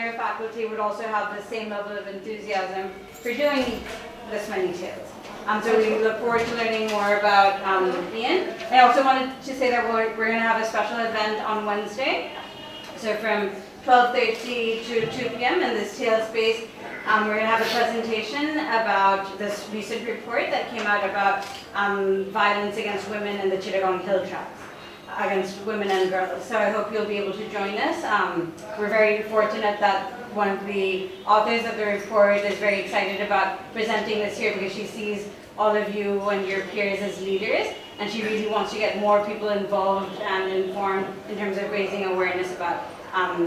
other faculty would also have the same level of enthusiasm for doing this many tales. So we look forward to learning more about Ian. I also wanted to say that we're going to have a special event on Wednesday. So from 12:30 to 2 p.m. in this tale space, we're going to have a presentation about this recent report that came out about violence against women in the Chittagong Hill Tracts, against women and girls. So I hope you'll be able to join us. We're very fortunate that one of the authors of the report is very excited about presenting this here because she sees all of you and your peers as leaders, and she really wants to get more people involved and informed in terms of raising awareness about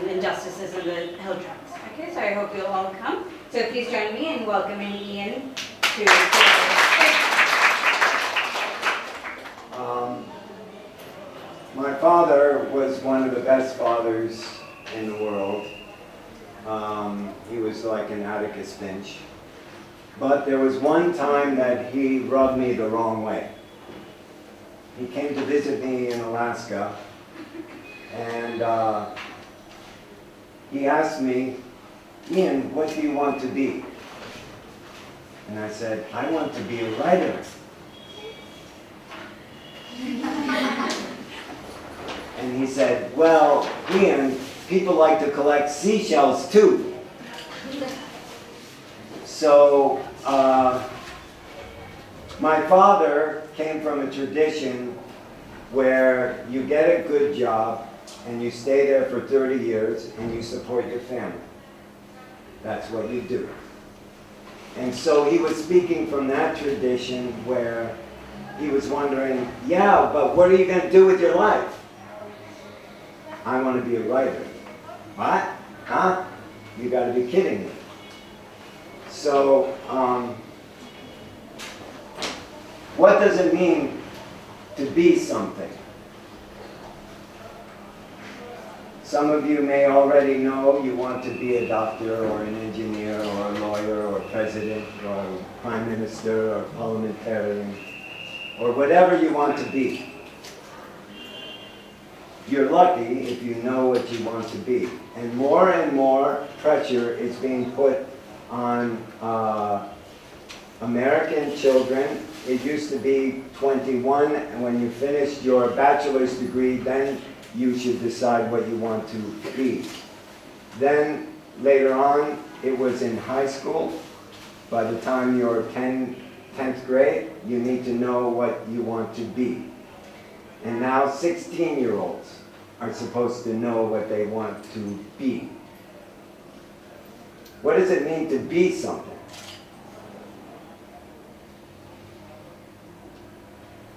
injustices in the Hill Tracts. Okay, so I hope you'll all come. So please join me in welcoming Ian to my father was one of the best fathers in the world. He was like an Atticus Finch. But there was one time that he rubbed me the wrong way. He came to visit me in Alaska, and he asked me, "Ian, what do you want to be?" And I said, "I want to be a writer." And he said, "Well, Ian, people like to collect seashells too." So my father came from a tradition where you get a good job and you stay there for 30 years and you support your family. That's what you do. And so he was speaking from that tradition where he was wondering, yeah, but what are you going to do with your life? I want to be a writer. What? Huh? You got to be kidding me. So, what does it mean to be something? Some of you may already know you want to be a doctor or an engineer or a lawyer or president or prime minister or parliamentarian or whatever you want to be. You're lucky if you know what you want to be. And more pressure is being put on American children. It used to be 21, and when you finished your bachelor's degree, then you should decide what you want to be. Then later on, it was in high school. By the time you're 10th grade, you need to know what you want to be. And now 16-year-olds are supposed to know what they want to be. What does it mean to be something?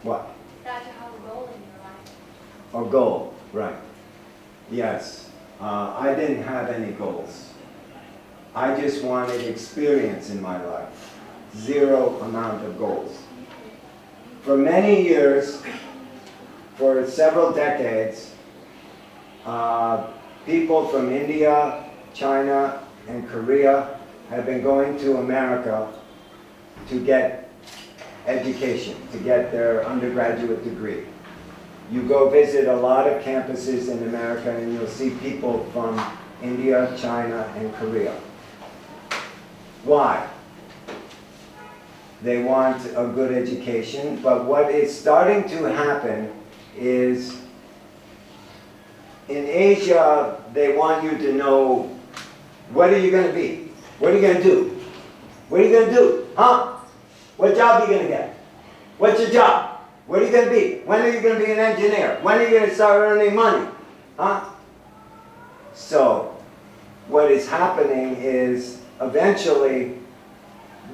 What? That you have a goal in your life. A goal, right. Yes. I didn't have any goals. I just wanted experience in my life. Zero amount of goals. For many years, for several decades, people from India, China, and Korea have been going to America to get education, to get their undergraduate degree. You go visit a lot of campuses in America and you'll see people from India, China, and Korea. Why? They want a good education, but what is starting to happen is in Asia, they want you to know, what are you going to be? What are you going to do? What are you going to do? Huh? What job are you going to get? What's your job? What are you going to be? When are you going to be an engineer? When are you going to start earning money? Huh? So, what is happening is eventually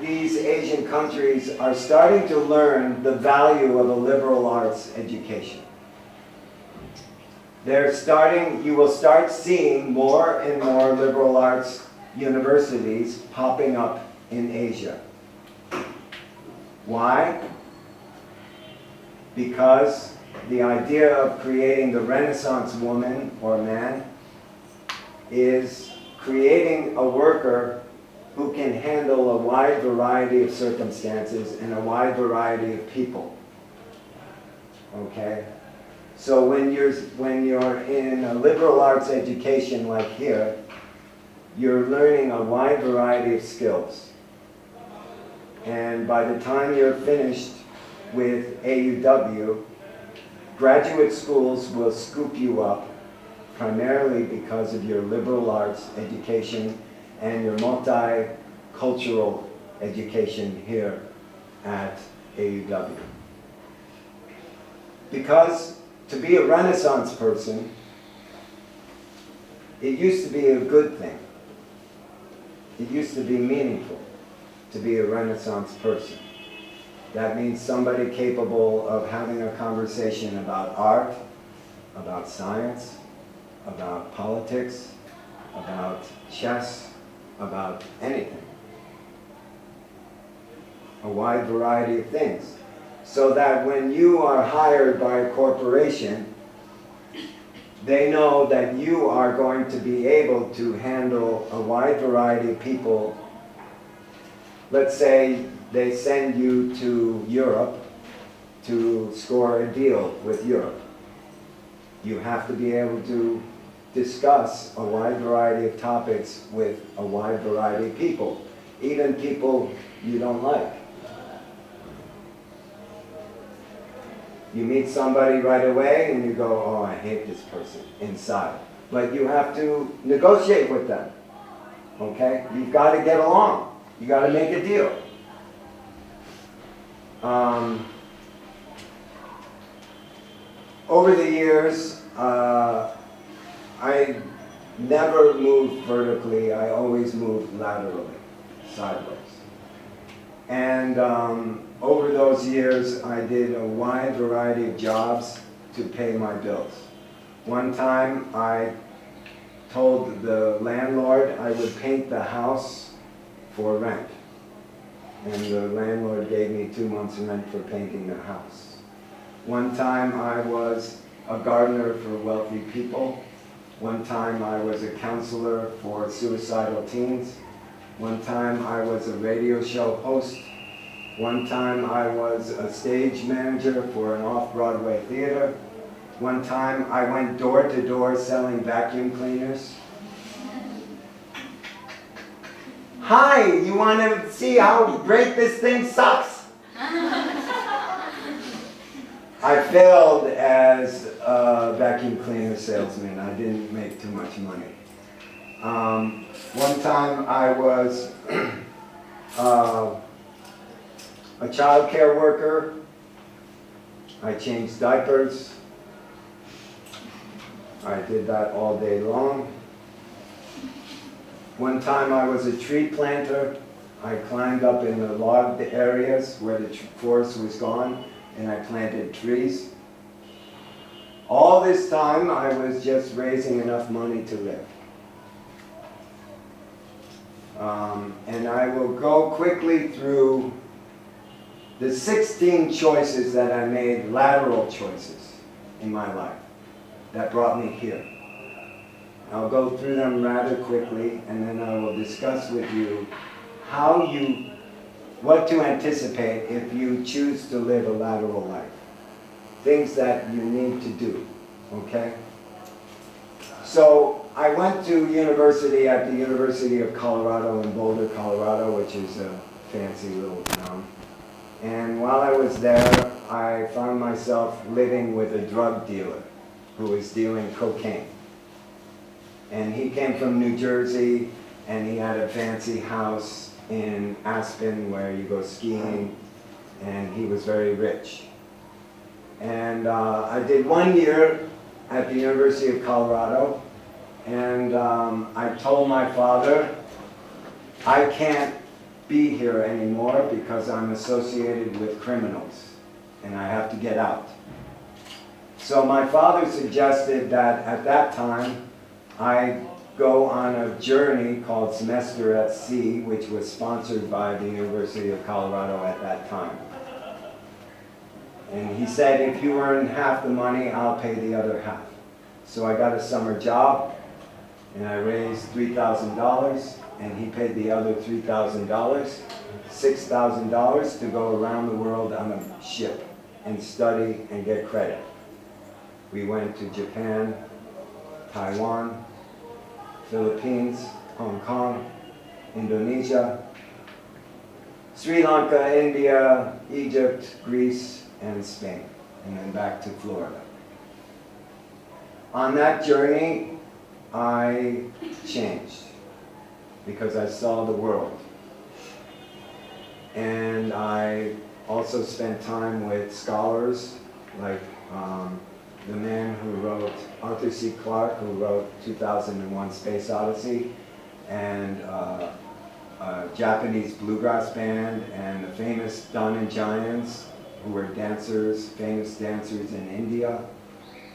these Asian countries are starting to learn the value of a liberal arts education. You will start seeing more and more liberal arts universities popping up in Asia. Why? Because the idea of creating the Renaissance woman or man is creating a worker who can handle a wide variety of circumstances and a wide variety of people. Okay? So when you're in a liberal arts education like here, you're learning a wide variety of skills. And by the time you're finished with AUW, graduate schools will scoop you up primarily because of your liberal arts education and your multicultural education here at AUW. Because to be a Renaissance person, it used to be a good thing. It used to be meaningful to be a Renaissance person. That means somebody capable of having a conversation about art, about science, about politics, about chess, about anything. A wide variety of things. So that when you are hired by a corporation, they know that you are going to be able to handle a wide variety of people. Let's say they send you to Europe to score a deal with Europe. You have to be able to discuss a wide variety of topics with a wide variety of people, even people you don't like. You meet somebody right away and you go, oh, I hate this person inside. But you have to negotiate with them, okay? You've got to get along. You got to make a deal. Over the years, I never moved vertically. I always moved laterally, sideways. And over those years, I did a wide variety of jobs to pay my bills. One time, I told the landlord I would paint the house for rent. And the landlord gave me 2 months' rent for painting the house. One time, I was a gardener for wealthy people. One time, I was a counselor for suicidal teens. One time, I was a radio show host. One time, I was a stage manager for an off-Broadway theater. One time, I went door to door selling vacuum cleaners. Hi, you want to see how great this thing sucks? I failed as a vacuum cleaner salesman. I didn't make too much money. One time I was a child care worker. I changed diapers. I did that all day long. One time I was a tree planter. I climbed up in the logged areas where the forest was gone and I planted trees. All this time I was just raising enough money to live. And I will go quickly through the 16 choices that I made, lateral choices in my life that brought me here. I'll go through them rather quickly and then I will discuss with you what to anticipate if you choose to live a lateral life. Things that you need to do, okay? So I went to university at the University of Colorado in Boulder, Colorado, which is a fancy little town. And while I was there, I found myself living with a drug dealer who was dealing cocaine. And he came from New Jersey, and he had a fancy house in Aspen where you go skiing, and he was very rich. And I did 1 year at the University of Colorado, and I told my father, I can't be here anymore because I'm associated with criminals, and I have to get out. So my father suggested that at that time, I go on a journey called Semester at Sea, which was sponsored by the University of Colorado at that time. And he said, if you earn half the money, I'll pay the other half. So I got a summer job, and I raised $3,000, and he paid the other $3,000, $6,000 to go around the world on a ship and study and get credit. We went to Japan, Taiwan, Philippines, Hong Kong, Indonesia, Sri Lanka, India, Egypt, Greece, and Spain, and then back to Florida. On that journey, I changed because I saw the world. And I also spent time with scholars like the man who wrote, Arthur C. Clarke, who wrote 2001 Space Odyssey, and a Japanese bluegrass band, and the famous Don and Giants, who were dancers, famous dancers in India.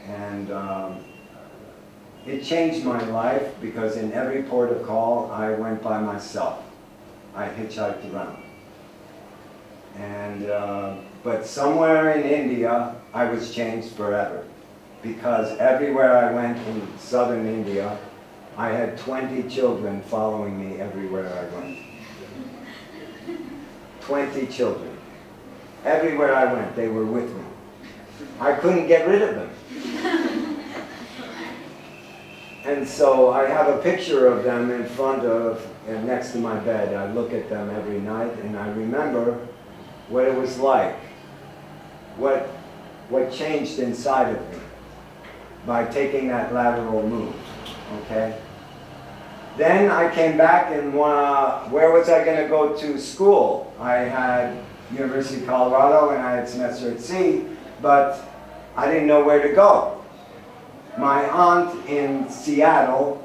And it changed my life because in every port of call, I went by myself. I hitchhiked around. And, but somewhere in India, I was changed forever. Because everywhere I went in southern India, I had 20 children following me everywhere I went. 20 children. Everywhere I went, they were with me. I couldn't get rid of them. And so I have a picture of them in front of, and next to my bed. I look at them every night, and I remember what it was like, what changed inside of me by taking that lateral move, okay? Then I came back and where was I going to go to school? I had University of Colorado and I had semester at sea, but I didn't know where to go. My aunt in Seattle,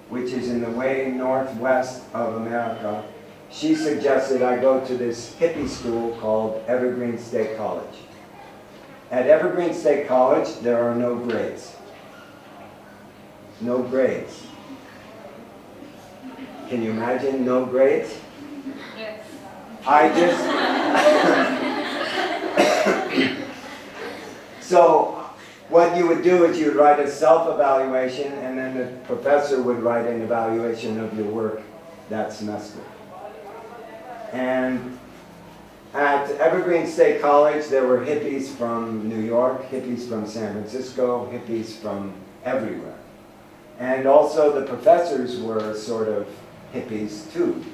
which is in the way northwest of America, she suggested I go to this hippie school called Evergreen State College. At Evergreen State College, there are no grades. No grades. Can you imagine no grades? Yes. I just... So what you would do is you'd write a self-evaluation, and then the professor would write an evaluation of your work that semester. And at Evergreen State College, there were hippies from New York, hippies from San Francisco, hippies from everywhere. And also the professors were sort of hippies too.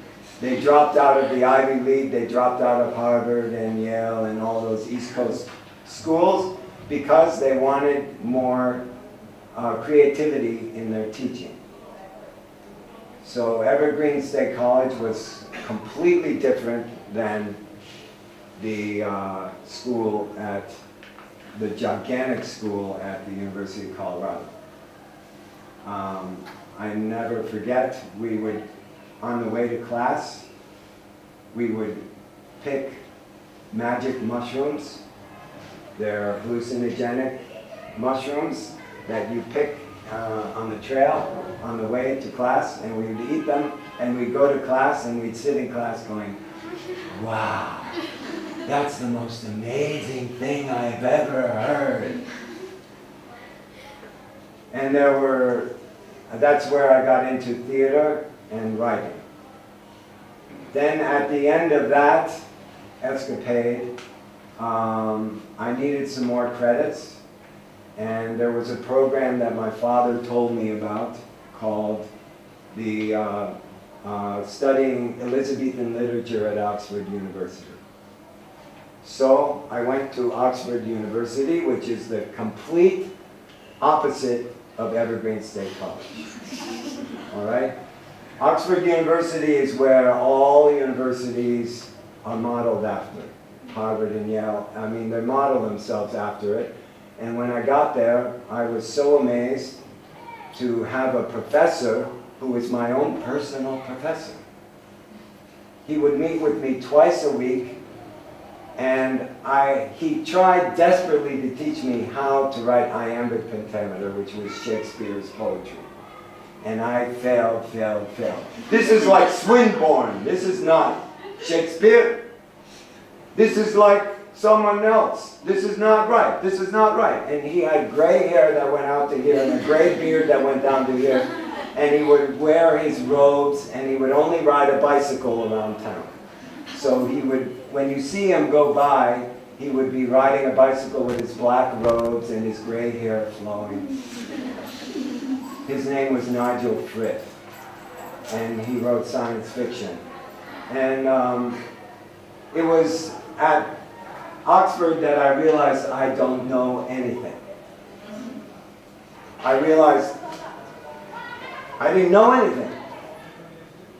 They dropped out of the Ivy League, they dropped out of Harvard and Yale and all those East Coast schools because they wanted more creativity in their teaching. So Evergreen State College was completely different than the school at, the gigantic school at the University of Colorado. I never forget, we would, on the way to class, we would pick magic mushrooms. They're hallucinogenic mushrooms that you pick on the trail on the way to class, and we would eat them, and we'd go to class, and we'd sit in class going, wow, that's the most amazing thing I've ever heard. And that's where I got into theater and writing. Then at the end of that escapade, I needed some more credits, and there was a program that my father told me about called the Studying Elizabethan Literature at Oxford University. So I went to Oxford University, which is the complete opposite of Evergreen State College. All right? Oxford University is where all universities are modeled after. Harvard and Yale, I mean, they model themselves after it. And when I got there, I was so amazed to have a professor who was my own personal professor. He would meet with me twice a week, and he tried desperately to teach me how to write iambic pentameter, which was Shakespeare's poetry. And I failed. This is like Swinburne. This is not Shakespeare. This is like someone else. This is not right. This is not right. And he had gray hair that went out to here and a gray beard that went down to here. And he would wear his robes, and he would only ride a bicycle around town. So he would, when you see him go by, he would be riding a bicycle with his black robes and his gray hair flowing. His name was Nigel Frith. and he wrote science fiction. And it was at Oxford that I realized I don't know anything. I realized I didn't know anything.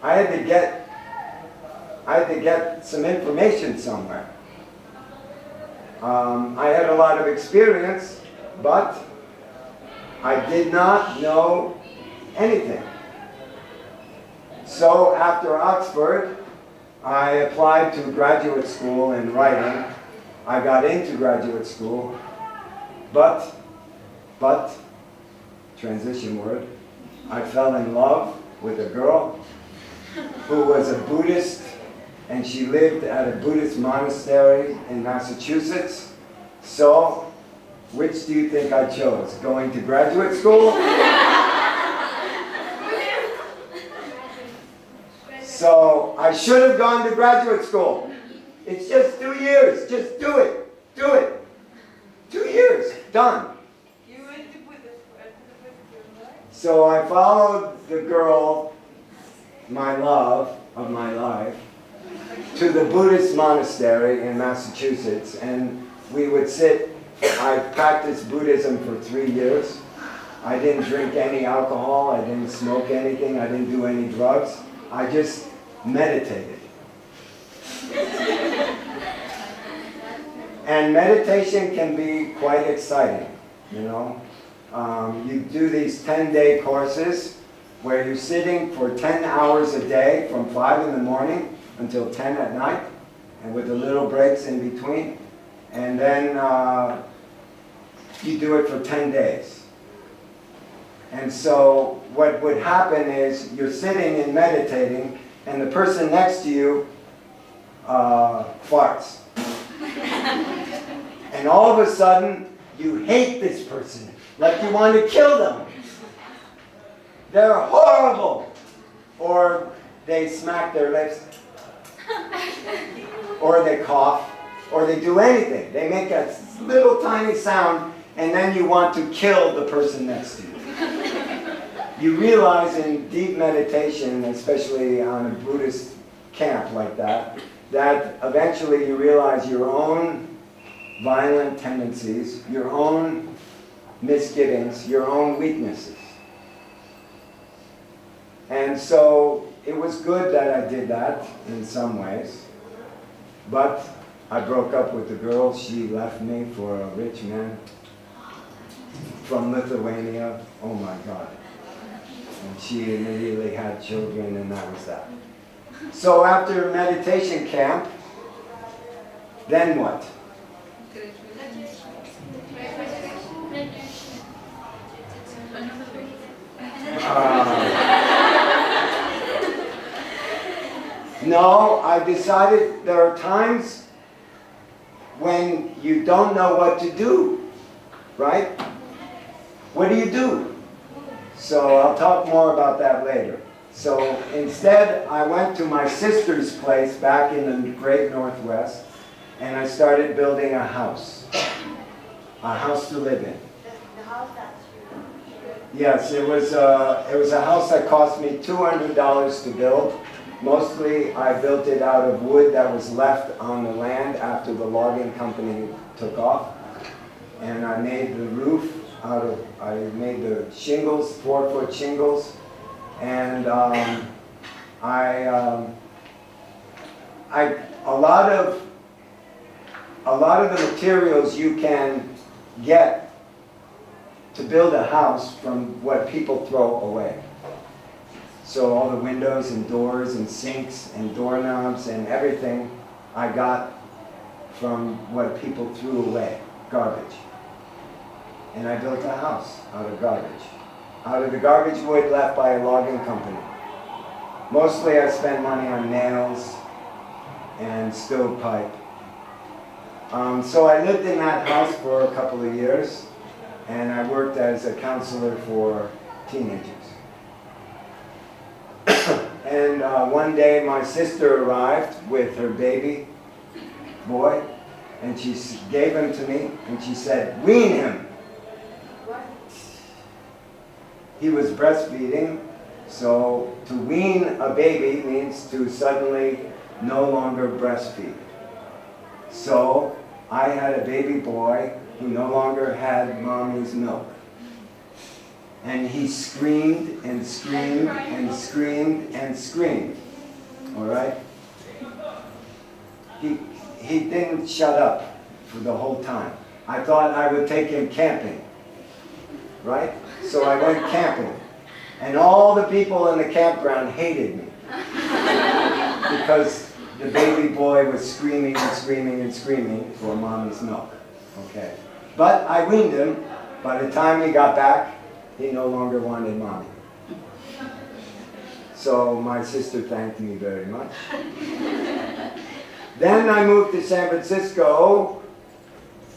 I had to get some information somewhere. I had a lot of experience, but I did not know anything. So after Oxford, I applied to graduate school in writing. I got into graduate school, but, transition word, I fell in love with a girl who was a Buddhist, and she lived at a Buddhist monastery in Massachusetts. So, which do you think I chose? Going to graduate school? So, I should have gone to graduate school. It's just 2 years. Just do it. Do it. 2 years. Done. So I followed the girl, my love of my life, to the Buddhist monastery in Massachusetts, and we would sit. I practiced Buddhism for 3 years. I didn't drink any alcohol, I didn't smoke anything, I didn't do any drugs. I just meditated. And meditation can be quite exciting, you know. You do these 10-day courses where you're sitting for 10 hours a day from 5 in the morning until 10 at night, and with the little breaks in between. And then you do it for 10 days. And so what would happen is you're sitting and meditating, and the person next to you farts. And all of a sudden, you hate this person, like you want to kill them. They're horrible. Or they smack their lips, or they cough, or they do anything. They make a little tiny sound, and then you want to kill the person next to you. You realize in deep meditation, especially on a Buddhist camp like that eventually you realize your own violent tendencies, your own misgivings, your own weaknesses. And so it was good that I did that in some ways, but I broke up with the girl. She left me for a rich man from Lithuania. Oh my God. And she immediately had children, and that was that. So after meditation camp, then what? No, I decided there are times when you don't know what to do, right? What do you do? So I'll talk more about that later. So instead, I went to my sister's place back in the great Northwest, and I started building a house to live in. The house that's Yes, it was a house that cost me $200 to build. Mostly, I built it out of wood that was left on the land after the logging company took off. And I made the roof I made the shingles, 4-foot shingles. And a lot of the materials you can get to build a house from what people throw away. So all the windows and doors and sinks and doorknobs and everything I got from what people threw away, garbage. And I built a house out of garbage. Out of the garbage wood left by a logging company. Mostly I spent money on nails and stovepipe. So I lived in that house for a couple of years, and I worked as a counselor for teenagers. And one day my sister arrived with her baby boy, and she gave him to me, and she said, "Wean him." He was breastfeeding, So to wean a baby means to suddenly no longer breastfeed. So I had a baby boy who no longer had mommy's milk. And he screamed and screamed and screamed and screamed. All right? He didn't shut up for the whole time. I thought I would take him camping. Right? So I went camping. And all the people in the campground hated me. Because the baby boy was screaming and screaming and screaming for mommy's milk. Okay. But I weaned him. By the time he got back, he no longer wanted mommy. So my sister thanked me very much. Then I moved to San Francisco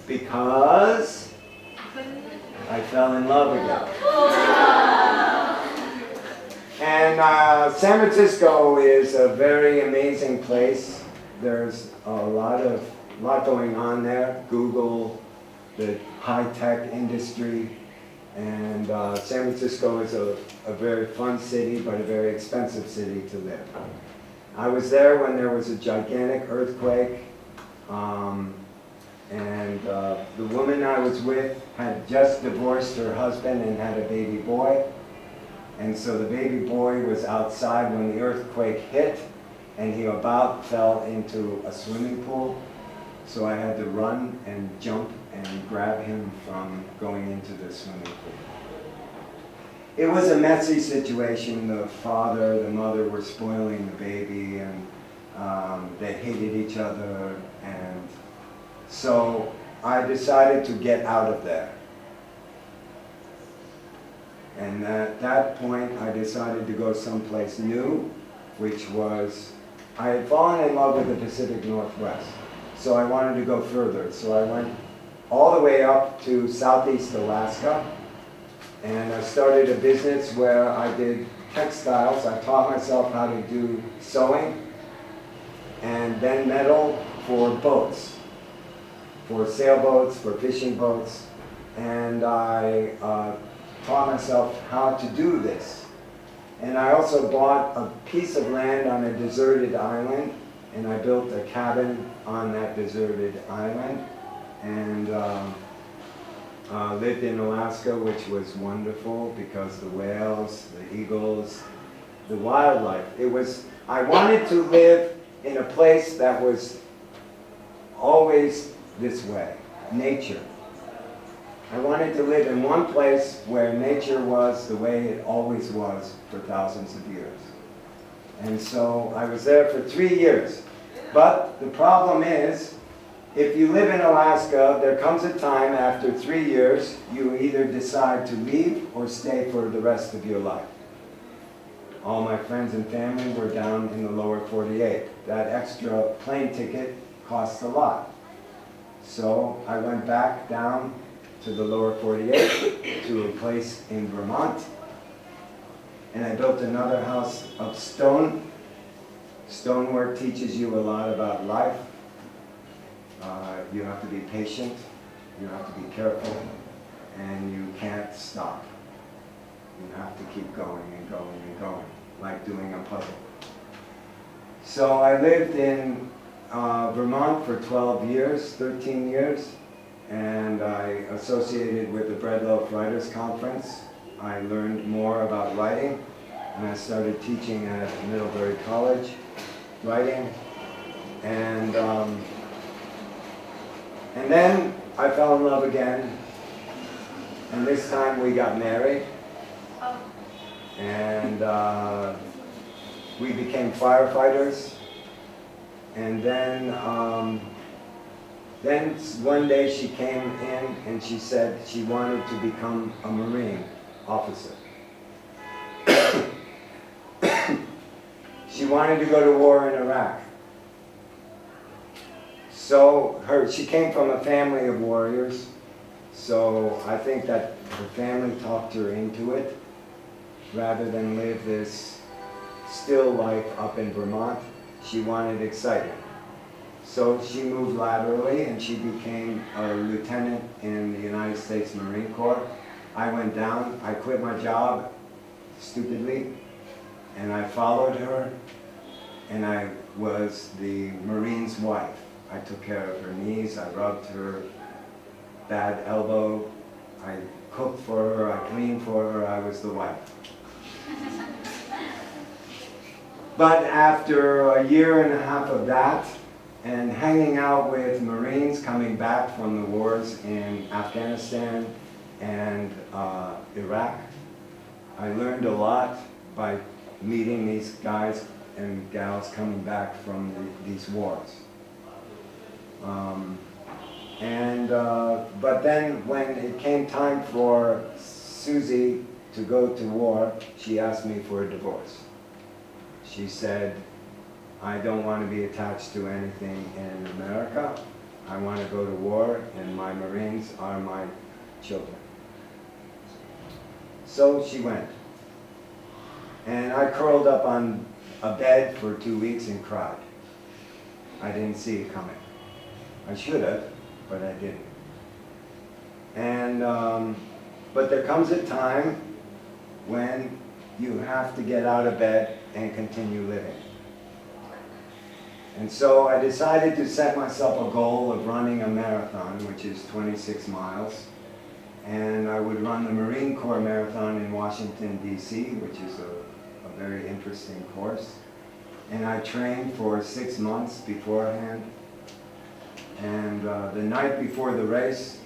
because I fell in love again. And San Francisco is a very amazing place. There's a lot going on there. Google, the high-tech industry, and San Francisco is a very fun city, but a very expensive city to live. I was there when there was a gigantic earthquake, and the woman I was with had just divorced her husband and had a baby boy. And so the baby boy was outside when the earthquake hit, and he about fell into a swimming pool. So I had to run and jump and grab him from going into the swimming pool. It was a messy situation. The father, the mother were spoiling the baby, and they hated each other. And so I decided to get out of there. And at that point, I decided to go someplace new, which was, I had fallen in love with the Pacific Northwest. So I wanted to go further. So I went all the way up to Southeast Alaska. And I started a business where I did textiles. I taught myself how to do sewing and bend metal for boats, for sailboats, for fishing boats. And I taught myself how to do this. And I also bought a piece of land on a deserted island, and I built a cabin on that deserted island, and lived in Alaska, which was wonderful because the whales, the eagles, the wildlife. I wanted to live in a place that was always this way, nature. I wanted to live in one place where nature was the way it always was for thousands of years. And so I was there for 3 years. But the problem is, if you live in Alaska, there comes a time after 3 years, you either decide to leave or stay for the rest of your life. All my friends and family were down in the lower 48. That extra plane ticket costs a lot. So I went back down to the lower 48, to a place in Vermont. And I built another house of stone. Stonework teaches you a lot about life. You have to be patient, you have to be careful, and you can't stop. You have to keep going and going and going, like doing a puzzle. So I lived in Vermont for 12 years, 13 years. And I associated with the Breadloaf Writers Conference. I learned more about writing, and I started teaching at Middlebury College, writing. And then I fell in love again, and this time we got married. And we became firefighters. And then one day she came in and she said she wanted to become a Marine officer. She wanted to go to war in Iraq. So she came from a family of warriors, so I think that her family talked her into it. Rather than live this still life up in Vermont, she wanted excitement. So she moved laterally and she became a lieutenant in the United States Marine Corps. I went down, I quit my job, stupidly, and I followed her, and I was the Marine's wife. I took care of her knees, I rubbed her bad elbow, I cooked for her, I cleaned for her, I was the wife. But after a year and a half of that, and hanging out with Marines coming back from the wars in Afghanistan and Iraq, I learned a lot by meeting these guys and gals coming back from these wars. But then when it came time for Susie to go to war, she asked me for a divorce. She said, I don't want to be attached to anything in America. I want to go to war, and my Marines are my children. So she went. And I curled up on a bed for 2 weeks and cried. I didn't see it coming. I should have, but I didn't. And, but there comes a time when you have to get out of bed and continue living. And so I decided to set myself a goal of running a marathon, which is 26 miles. And I would run the Marine Corps Marathon in Washington, D.C., which is a very interesting course. And I trained for 6 months beforehand. And the night before the race,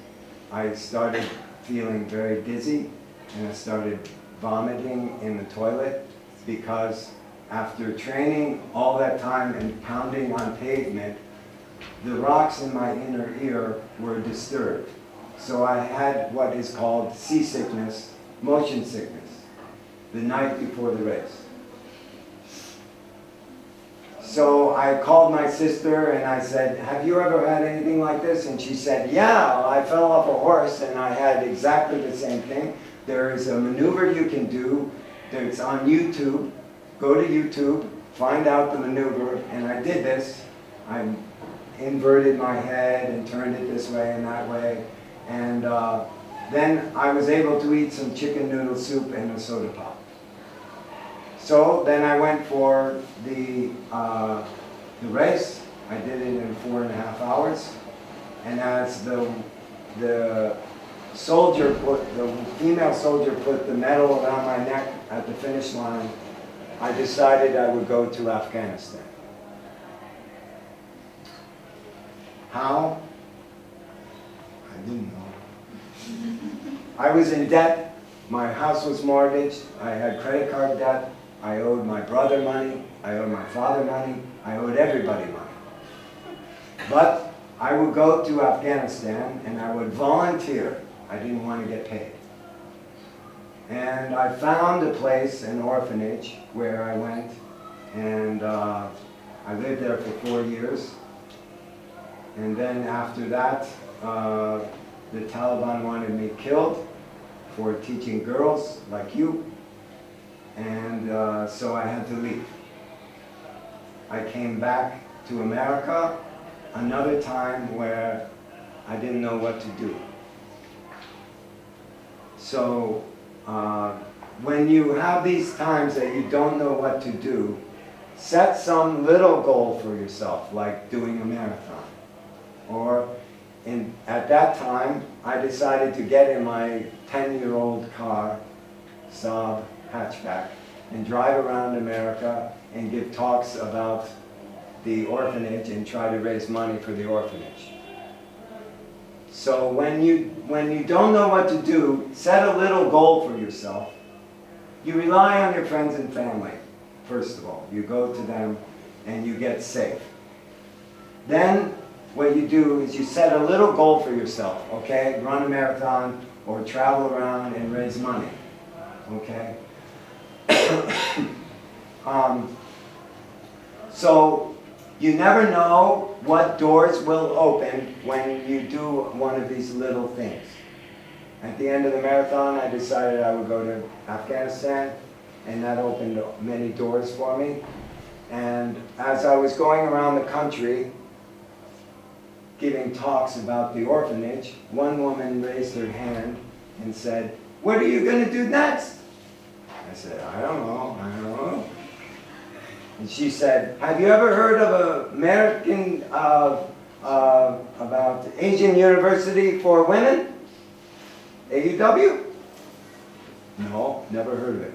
I started feeling very dizzy, and I started vomiting in the toilet because after training all that time and pounding on pavement, the rocks in my inner ear were disturbed. So I had what is called seasickness, motion sickness, the night before the race. So I called my sister and I said, have you ever had anything like this? And she said, yeah, I fell off a horse and I had exactly the same thing. There is a maneuver you can do that's on YouTube. Go to YouTube, find out the maneuver, and I did this. I inverted my head and turned it this way and that way. And then I was able to eat some chicken noodle soup and a soda pop. So then I went for the race. I did it in 4.5 hours. And as the soldier the female soldier put the medal around my neck at the finish line, I decided I would go to Afghanistan. How? I didn't know. I was in debt. My house was mortgaged. I had credit card debt. I owed my brother money. I owed my father money. I owed everybody money. But I would go to Afghanistan and I would volunteer. I didn't want to get paid. And I found a place, an orphanage, where I went, and I lived there for 4 years. And then after that, the Taliban wanted me killed for teaching girls like you, and so I had to leave. I came back to America another time where I didn't know what to do. So when you have these times that you don't know what to do, set some little goal for yourself, like doing a marathon. Or at that time, I decided to get in my 10-year-old car, Saab hatchback, and drive around America and give talks about the orphanage and try to raise money for the orphanage. So when you don't know what to do, set a little goal for yourself. You rely on your friends and family, first of all. You go to them and you get safe. Then what you do is you set a little goal for yourself, okay? Run a marathon or travel around and raise money, okay? So you never know what doors will open when you do one of these little things. At the end of the marathon, I decided I would go to Afghanistan, and that opened many doors for me. And as I was going around the country, giving talks about the orphanage, one woman raised her hand and said, "What are you going to do next?" I said, I don't know. And she said, have you ever heard of American, about Asian University for Women? AUW? No, never heard of it.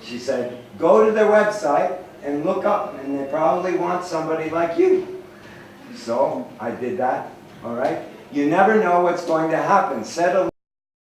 She said, go to their website and look up, and they probably want somebody like you. So I did that, all right? You never know what's going to happen. Settle